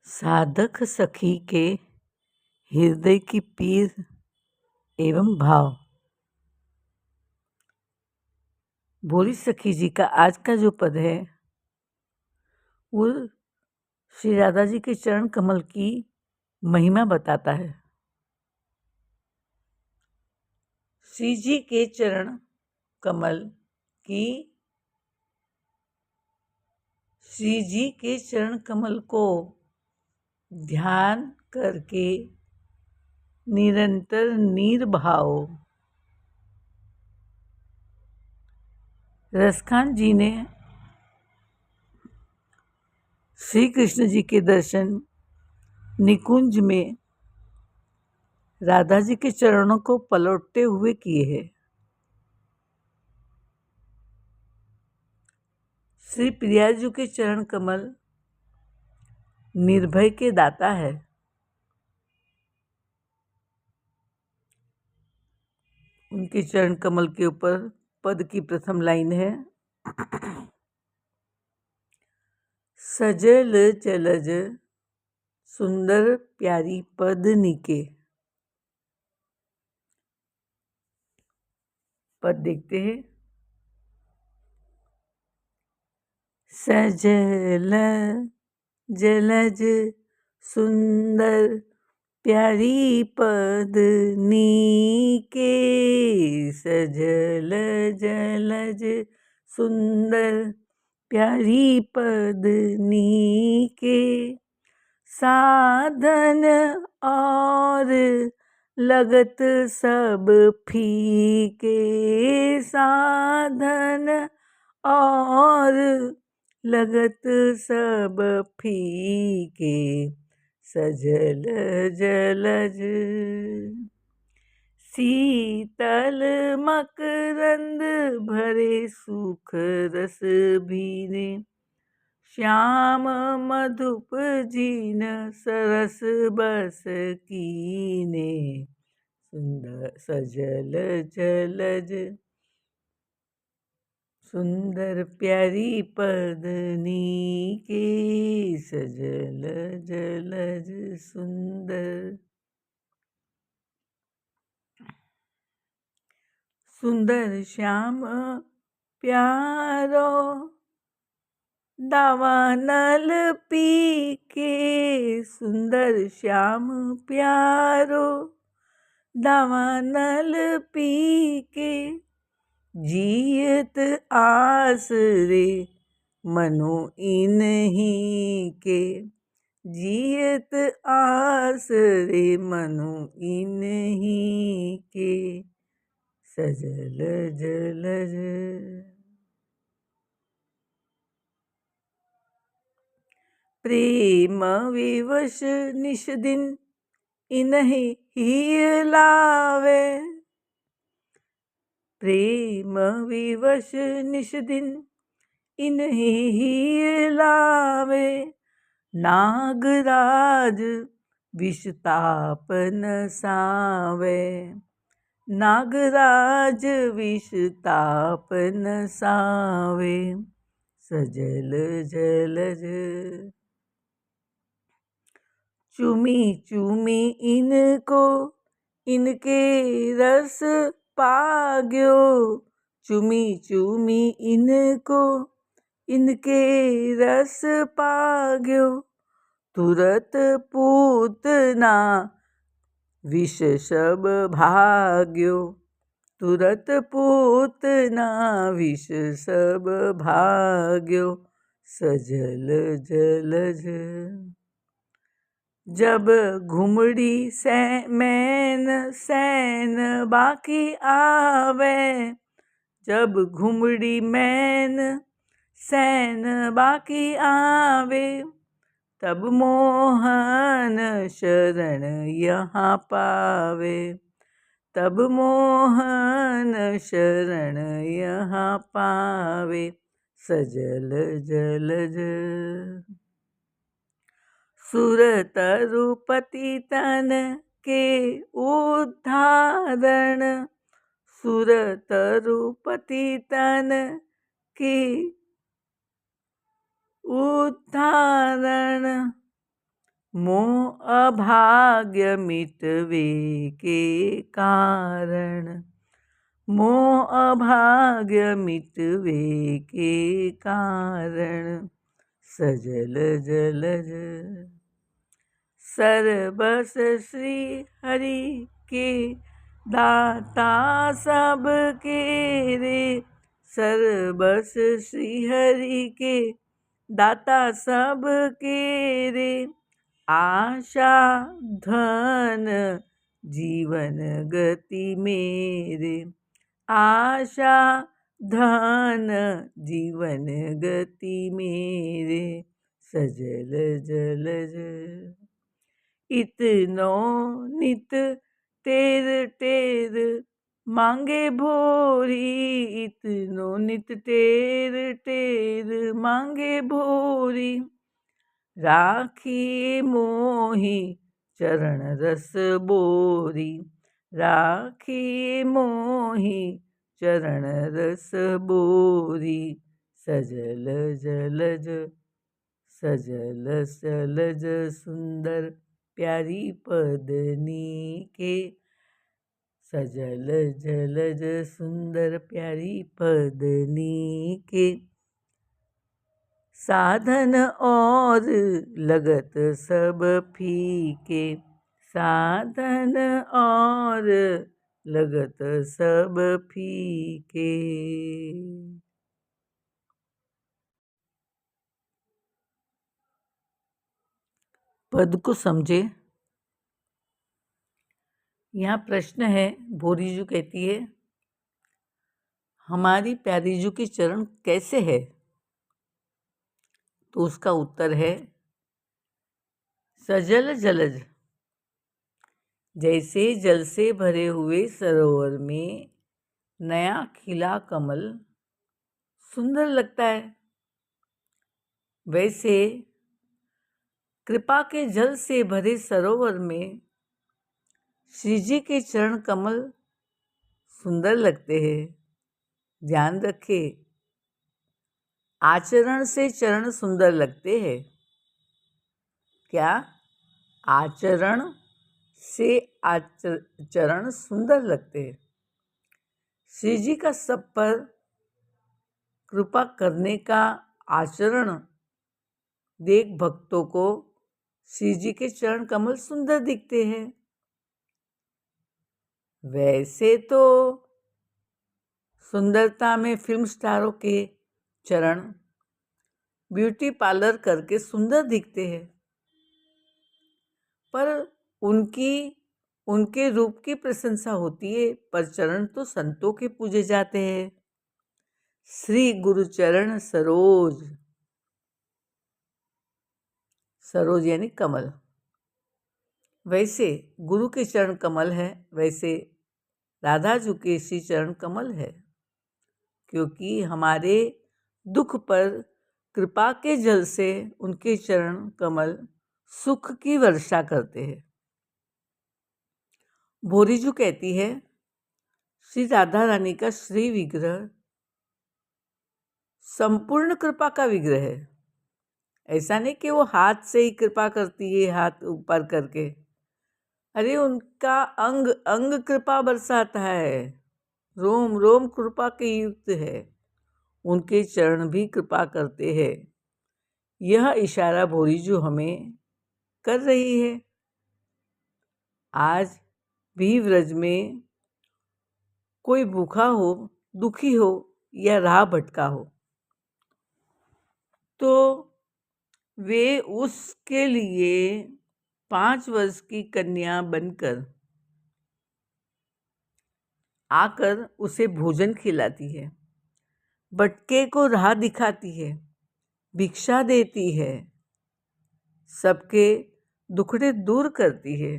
साधक सखी के हृदय की पीर एवं भाव। भोली सखी जी का आज का जो पद है वो श्री राधा जी के चरण कमल की महिमा बताता है। श्री जी के चरण कमल की श्री जी के चरण कमल को ध्यान करके निरंतर निर्भाव रसखान जी ने श्री कृष्ण जी के दर्शन निकुंज में राधा जी के चरणों को पलटते हुए किए हैं। श्री प्रिया जी के चरण कमल निर्भय के दाता है। उनके चरण कमल के ऊपर पद की प्रथम लाइन है, सजल चलज सुंदर प्यारी पदनिके। पद देखते हैं। सजल जलज सुंदर प्यारी पदनी के, सजल जलज सुंदर प्यारी पदनी के, साधन और लगत सब फीके, साधन और लगत सब फीके, सजल जलज शीतल मकरंद भरे सुख रस भीने, श्याम मधुप जीन सरस बस कीने, सुंदर सजल जलज सुंदर प्यारी पदनी के, सजल जलज सुंदर। सुंदर श्याम प्यारो दावानल पी के, सुंदर श्याम प्यारो दावानल पी के, जियत आसरे मनो इन्हीं के, जियत आसरे मनो इन्हीं के, सजल जलज। प्रेम विवश निश दिन इन्हीं ही लावे, प्रेम विवश निश दिन इन्हीं ही लावे, नागराज विषताप नसावे, नागराज विषताप नसावे, सजल जलज। चूमी चूमी इनको इनके रस पाग्यो, चूमी चूमी इनको इनके रस पाग्यो, तुरत पूतना विष सब भाग्यो, तुरत पूतना विष सब भाग्यो, सजल जलज। जब घुमड़ी मैन सैन बाकी आवे, जब घुमड़ी मैन सैन बाकी आवे, तब मोहन शरण यहाँ पावे, तब मोहन शरण यहाँ पावे, सजल जलज। सुर तरुपति तन के उद्धारण, सुर तरुपति तन के उद्धारण, मोह अभाग्य मिटवे के कारण, मोह अभाग्य मिटवे के कारण, सजल जलज सरबस श्री हरि के दाता सबके रे, सरबस श्री हरि के दाता सबके रे, आशा धन जीवन गति मेरे, आशा धन जीवन गति मेरे, सजल जलज इतनो नित टेर टेर मांगे भोरी, इतनो नित टेर टेर मांगे भोरी, राखी मोहि चरण रस बोरी, राखी मोहि चरण रस बोरी, सजल जलज सजल सलज सुंदर प्यारी पदनी के, सजल जलज सुंदर प्यारी पदनी के, साधन और लगत सब फीके, साधन और लगत सब फीके। पद को समझे। यहाँ प्रश्न है, भोरीजू कहती है हमारी प्यारीजू के चरण कैसे है? तो उसका उत्तर है सजल जलज, जैसे जल से भरे हुए सरोवर में नया खिला कमल सुंदर लगता है, वैसे कृपा के जल से भरे सरोवर में श्री जी के चरण कमल सुंदर लगते हैं। ध्यान रखे, आचरण से चरण सुंदर लगते हैं। क्या? आचरण से चरण सुंदर लगते हैं। श्री जी का सब पर कृपा करने का आचरण देख भक्तों को श्री जी के चरण कमल सुंदर दिखते हैं। वैसे तो सुंदरता में फिल्म स्टारों के चरण ब्यूटी पार्लर करके सुंदर दिखते हैं, पर उनके रूप की प्रशंसा होती है, पर चरण तो संतों के पूजे जाते हैं। श्री गुरु चरण सरोज, सरोज यानी कमल। वैसे गुरु के चरण कमल है, वैसे राधा जी के श्री चरण कमल है, क्योंकि हमारे दुख पर कृपा के जल से उनके चरण कमल सुख की वर्षा करते हैं। भोरीजू कहती है श्री राधा रानी का श्री विग्रह संपूर्ण कृपा का विग्रह है। ऐसा नहीं कि वो हाथ से ही कृपा करती है, हाथ ऊपर करके। अरे उनका अंग अंग कृपा बरसाता है, रोम रोम कृपा के युक्त है। उनके चरण भी कृपा करते हैं। यह इशारा भोरीजू हमें कर रही है। आज भी व्रज में कोई भूखा हो, दुखी हो या राह भटका हो, तो वे उसके लिए 5 वर्ष की कन्या बनकर आकर उसे भोजन खिलाती है, भटके को राह दिखाती है, भिक्षा देती है, सबके दुखड़े दूर करती है।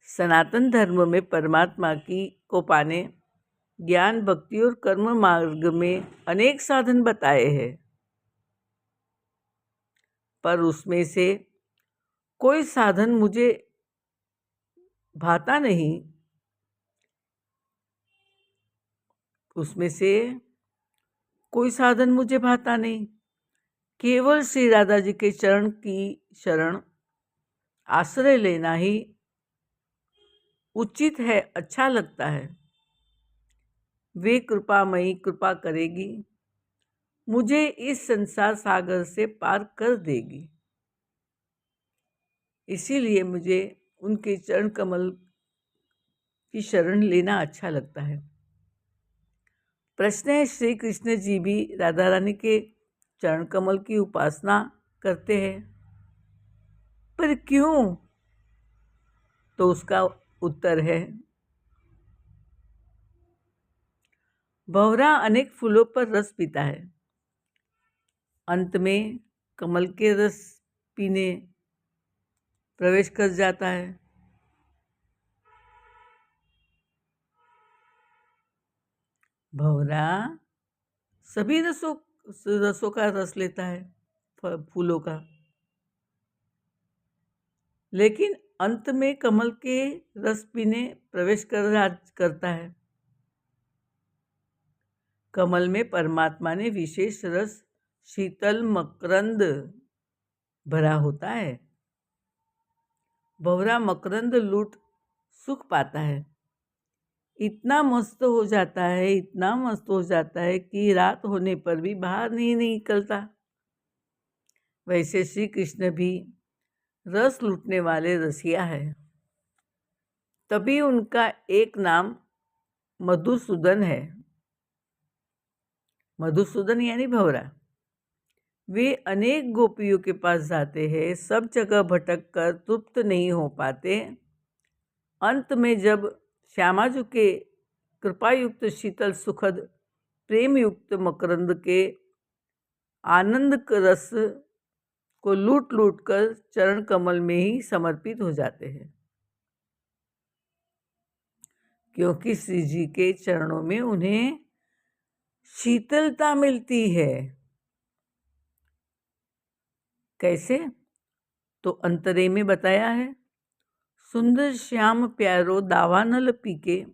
सनातन धर्म में परमात्मा को पाने ज्ञान, भक्ति और कर्म मार्ग में अनेक साधन बताए हैं, पर उसमें से कोई साधन मुझे भाता नहीं। उसमें से कोई साधन मुझे भाता नहीं। केवल श्री राधा जी के चरण की शरण आश्रय लेना ही उचित है, अच्छा लगता है। वे कृपामयी कृपा करेगी, मुझे इस संसार सागर से पार कर देगी। इसीलिए मुझे उनके चरण कमल की शरण लेना अच्छा लगता है। प्रश्न है, श्री कृष्ण जी भी राधा रानी के चरण कमल की उपासना करते हैं, पर क्यों? तो उसका उत्तर है, भंवरा अनेक फूलों पर रस पीता है, अंत में कमल के रस पीने प्रवेश कर जाता है। भंवरा सभी रसों का रस लेता है, फूलों का, लेकिन अंत में कमल के रस पीने प्रवेश करता है। कमल में परमात्मा ने विशेष रस शीतल मकरंद भरा होता है। भंवरा मकरंद लूट सुख पाता है, इतना मस्त हो जाता है, इतना मस्त हो जाता है कि रात होने पर भी बाहर नहीं निकलता। वैसे श्री कृष्ण भी रस लूटने वाले रसिया है, तभी उनका एक नाम मधुसूदन है। मधुसूदन यानी भंवरा। वे अनेक गोपियों के पास जाते हैं, सब जगह भटक कर तृप्त नहीं हो पाते। अंत में जब श्यामाजू के कृपायुक्त शीतल सुखद प्रेम युक्त मकरंद के आनंद रस को लूट लूट कर चरण कमल में ही समर्पित हो जाते हैं, क्योंकि श्री जी के चरणों में उन्हें शीतलता मिलती है। कैसे? तो अंतरे में बताया है, सुंदर श्याम प्यारो दावानल पीके,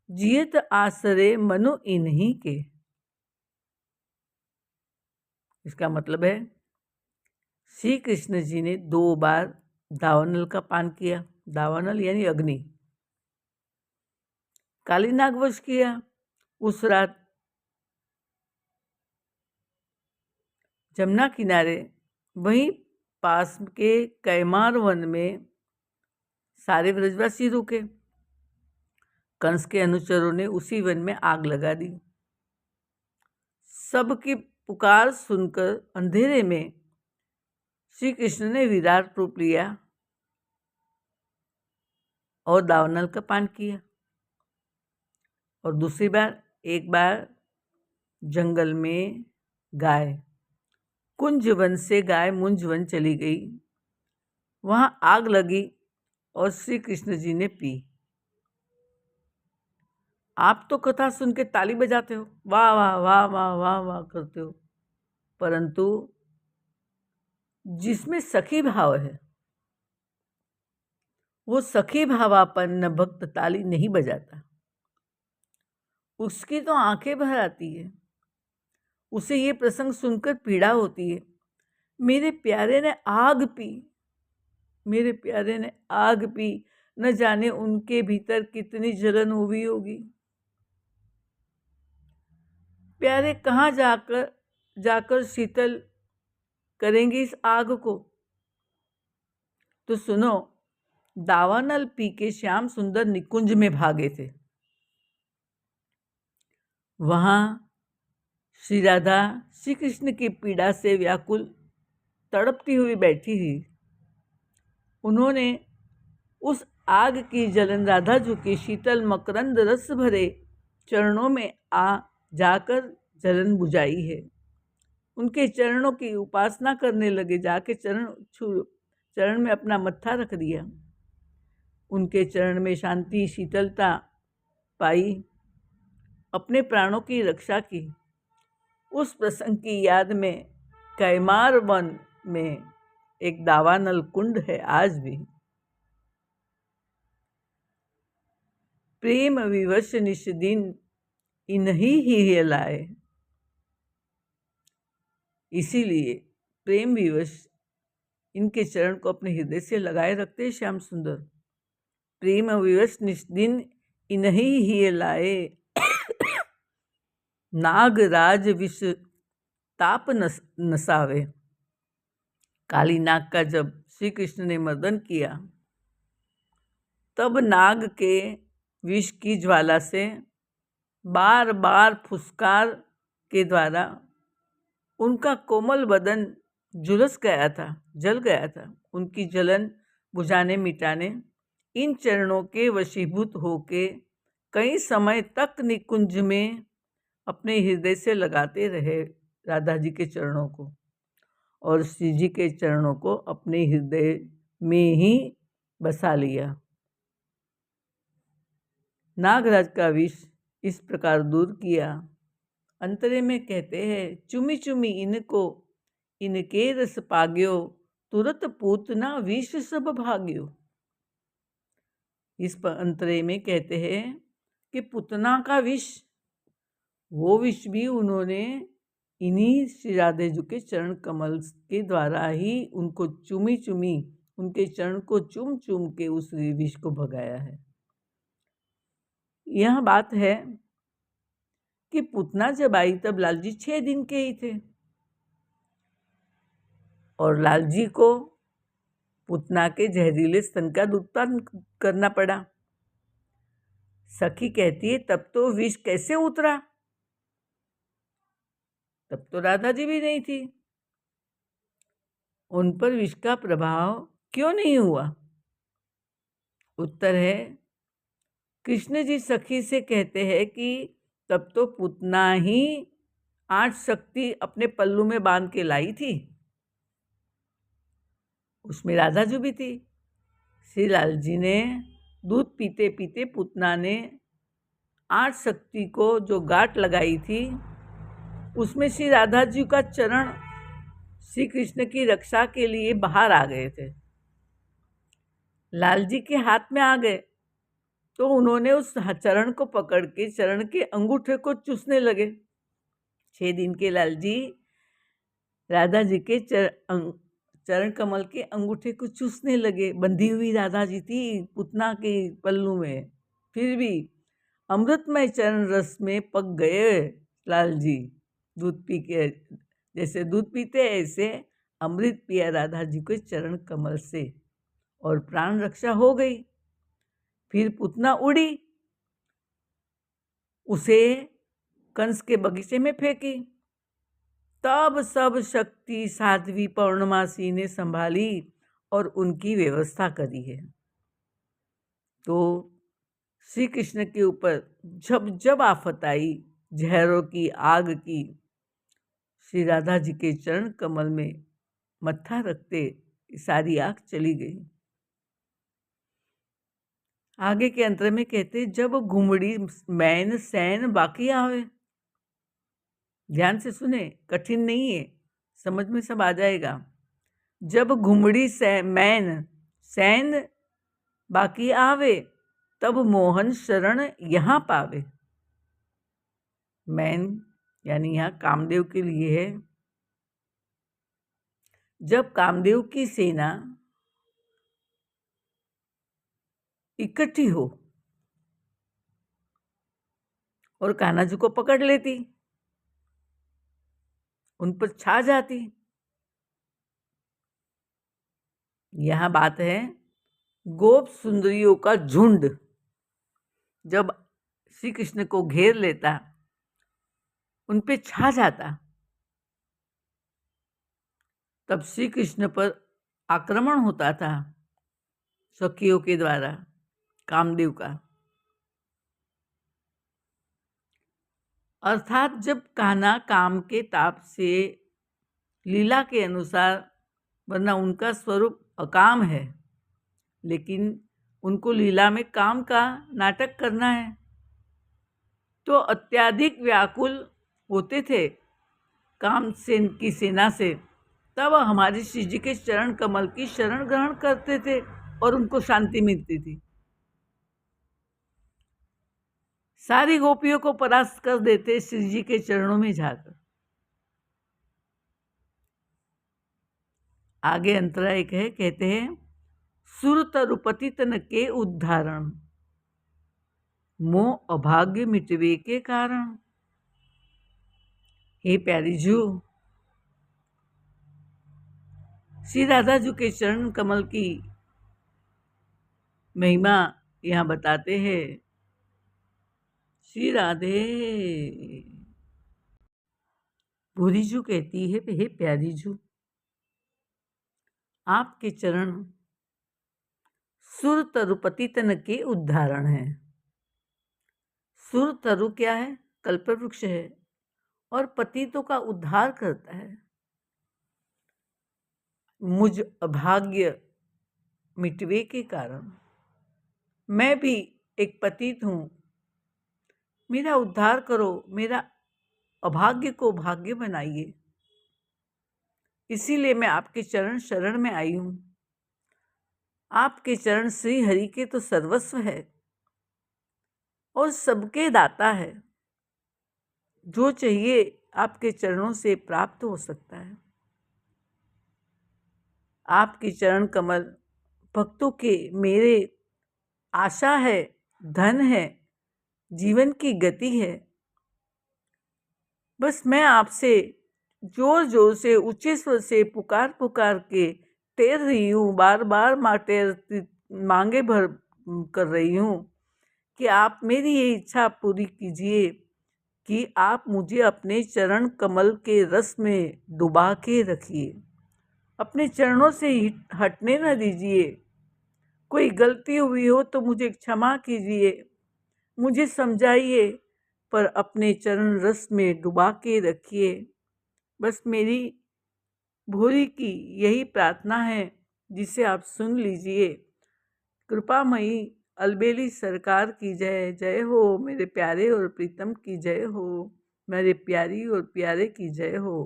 जियत आसरे मनु इन्हीं के। इसका मतलब है, श्री कृष्ण जी ने 2 बार दावानल का पान किया। दावानल यानी अग्नि। काली नागवश किया। उस रात जमुना किनारे, वहीं पास के कैमार वन में सारे ब्रजवासी रुके। कंस के अनुचरों ने उसी वन में आग लगा दी। सबकी पुकार सुनकर अंधेरे में श्री कृष्ण ने विराट रूप लिया और दावानल का पान किया। और दूसरी बार, एक बार जंगल में गाय, कुंजवन से गाय मुंजवन चली गई, वहां आग लगी और श्री कृष्ण जी ने पी। आप तो कथा सुन के ताली बजाते हो, वाह वाह वाह वाह वाह वाह करते हो, परंतु जिसमें सखी भाव है, वो सखी भावापन्न भक्त ताली नहीं बजाता, उसकी तो आंखें भर आती है। उसे ये प्रसंग सुनकर पीड़ा होती है, मेरे प्यारे ने आग पी, मेरे प्यारे ने आग पी, न जाने उनके भीतर कितनी जलन हुई होगी। प्यारे कहाँ जाकर शीतल करेंगे इस आग को। तो सुनो, दावानल पी के श्याम सुंदर निकुंज में भागे थे। वहां श्री राधा श्री कृष्ण की पीड़ा से व्याकुल तड़पती हुई बैठी थी। उन्होंने उस आग की जलन राधा जी के शीतल मकरंद रस भरे चरणों में आ जाकर जलन बुझाई है। उनके चरणों की उपासना करने लगे, जाके चरण में अपना मत्था रख दिया, उनके चरण में शांति शीतलता पाई, अपने प्राणों की रक्षा की। उस प्रसंग की याद में कैमार वन में एक दावानल कुंड है आज भी। प्रेम विवश निश दिन इन्हीं ही लाए। इसीलिए प्रेम विवश इनके चरण को अपने हृदय से लगाए रखते श्याम सुंदर। प्रेम विवश निस्दिन इन्हीं ही लाए, नागराज विष ताप नसावे। काली नाग का जब श्री कृष्ण ने मर्दन किया, तब नाग के विष की ज्वाला से बार बार फुसकार के द्वारा उनका कोमल बदन झुलस गया था, जल गया था। उनकी जलन बुझाने मिटाने इन चरणों के वशीभूत होके कई समय तक निकुंज में अपने हृदय से लगाते रहे राधा जी के चरणों को, और श्री जी के चरणों को अपने हृदय में ही बसा लिया। नागराज का विष इस प्रकार दूर किया। अंतरे में कहते हैं, चुमी चुमी इनको इनके रस पाग्यो, तुरत पूतना विष सब भाग्यो। इस अंतरे में कहते हैं कि पुतना का विष, वो विष भी उन्होंने इन्हीं श्री राधे जी के चरण कमल के द्वारा ही उनको चुमी चुमी, उनके चरण को चुम चुम के उस विष को भगाया है। यह बात है कि पुतना जब आई तब लाल जी 6 दिन के ही थे, और लाल जी को पुतना के जहरीले स्तन का दुग्धपान करना पड़ा। सखी कहती है, तब तो विष कैसे उतरा? तब तो राधा जी भी नहीं थी, उन पर विष का प्रभाव क्यों नहीं हुआ? उत्तर है, कृष्ण जी सखी से कहते हैं कि तब तो पुतना ही 8 शक्ति अपने पल्लू में बांध के लाई थी, उसमें राधा जी भी थी। श्री लाल जी ने दूध पीते पीते पुतना ने 8 शक्ति को जो गांठ लगाई थी, उसमें श्री राधा जी का चरण श्री कृष्ण की रक्षा के लिए बाहर आ गए थे। लाल जी के हाथ में आ गए तो उन्होंने उस चरण को पकड़ के चरण के अंगूठे को चूसने लगे। 6 दिन के लाल जी राधा जी के चरण कमल के अंगूठे को चूसने लगे। बंधी हुई राधा जी थी पुतना के पल्लू में, फिर भी अमृतमय चरण रस में पक गए लाल जी। दूध पी के, जैसे दूध पीते ऐसे अमृत पिया राधा जी के चरण कमल से, और प्राण रक्षा हो गई। फिर पुतना उड़ी, उसे कंस के बगीचे में फेंकी। तब सब शक्ति साध्वी पौर्णमासी ने संभाली और उनकी व्यवस्था करी है। तो श्री कृष्ण के ऊपर जब जब आफत आई, जहरों की, आग की, श्री राधा जी के चरण कमल में मत्था रखते सारी आग चली गई। आगे के अंतर में कहते, जब घुमड़ी मैन सैन बाकी आवे। ध्यान से सुने, कठिन नहीं है, समझ में सब आ जाएगा। जब घुमड़ी मैन सैन बाकी आवे, तब मोहन शरण यहाँ पावे। मैन यानी यहाँ कामदेव के लिए है। जब कामदेव की सेना इकट्ठी हो और कान्हा जी को पकड़ लेती, उन पर छा जाती। यहाँ बात है गोप सुंदरियों का झुंड जब श्री कृष्ण को घेर लेता, उन पे छा जाता, तब श्री कृष्ण पर आक्रमण होता था सखियों के द्वारा, कामदेव का। अर्थात जब कान्हा काम के ताप से लीला के अनुसार, वरना उनका स्वरूप अकाम है, लेकिन उनको लीला में काम का नाटक करना है, तो अत्यधिक व्याकुल होते थे काम की सेना से, तब हमारे श्री जी के चरण कमल की शरण ग्रहण करते थे और उनको शांति मिलती थी। सारी गोपियों को परास्त कर देते श्री जी के चरणों में जाकर। आगे अंतरा एक है, कहते हैं सुर तरु पतितन के उद्धारण, मोह अभाग्य मिटवे के कारण। हे प्यारी जू, श्री राधा जू के चरण कमल की महिमा यहाँ बताते हैं। श्री राधे। भूरी जू कहती है, हे प्यारी जू, आपके चरण सुर तरु पतितन के उद्धारण है। सुर तरु क्या है? कल्पवृक्ष है और पतितों का उद्धार करता है। मुझ अभाग्य मिटवे के कारण, मैं भी एक पतित हूँ, मेरा उद्धार करो, मेरा अभाग्य को भाग्य बनाइए। इसीलिए मैं आपके चरण शरण में आई हूँ। आपके चरण श्री हरि के तो सर्वस्व है और सबके दाता है। जो चाहिए आपके चरणों से प्राप्त हो सकता है। आपके चरण कमल भक्तों के मेरे आशा है, धन है, जीवन की गति है। बस मैं आपसे जोर जोर से ऊंचे स्वर से पुकार पुकार के टेर रही हूँ, बार बार मांगे भर कर रही हूँ कि आप मेरी ये इच्छा पूरी कीजिए कि आप मुझे अपने चरण कमल के रस में डुबा के रखिए, अपने चरणों से हटने न दीजिए। कोई गलती हुई हो तो मुझे क्षमा कीजिए, मुझे समझाइए, पर अपने चरण रस में डुबा के रखिए। बस मेरी भोरी की यही प्रार्थना है, जिसे आप सुन लीजिए। कृपामयी अलबेली सरकार की जय। जय हो मेरे प्यारे और प्रीतम की जय हो, मेरे प्यारी और प्यारे की जय हो।